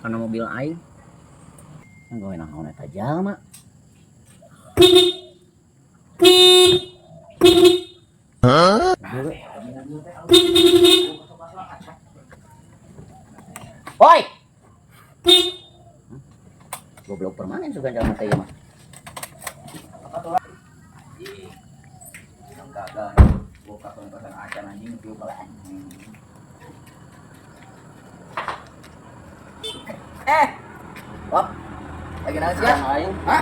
Karena mobil aing gawe naon eta jalma. Oi. Goblok permanen juga jalma teh mah. Gagal. Buka kontrakan acan anjing piu bae. Wap, lagi naon sih ya? Hah?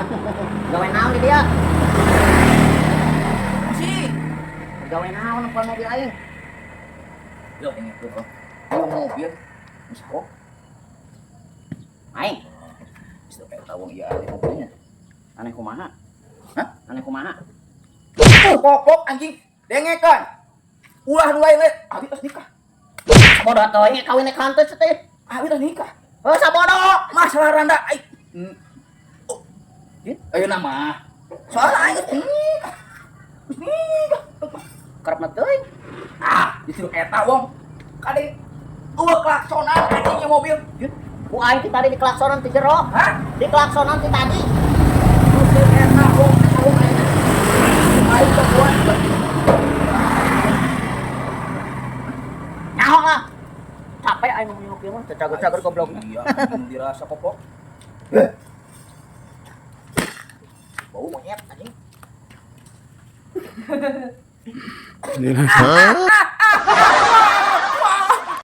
Gawe naon di dia? Si, gawe naon apa mobil aing? Yo, ini tuh, bro. Ini mobil, misko. Aing, bisa kayak tahu ya mobilnya. Aneh kumaha? Hah? Aneh kumaha? Popok anjing, dengekan. Ulah dua ini, abi tos nikah. Bodoh atuh ini kawin nek kantos teh. Abi tos nikah. Oh, sabodoh. Masalah randa ai. Oh. Ayo nama. Soalnya aing nikah. Nikah. Kerep teuing. Disuruh eta wong. Kade klaksonan anjingnya mobil. Ku aing ti tadi di klaksonan ti jero. Hah? Di klaksonan ti tadi. Disuruh eta wong aing. Aing kebuan. Nyaho lah. Capek aing ngomong ieu mah, cagur-cagur goblok. Iya, dirasa popok. Bau monyet anjing.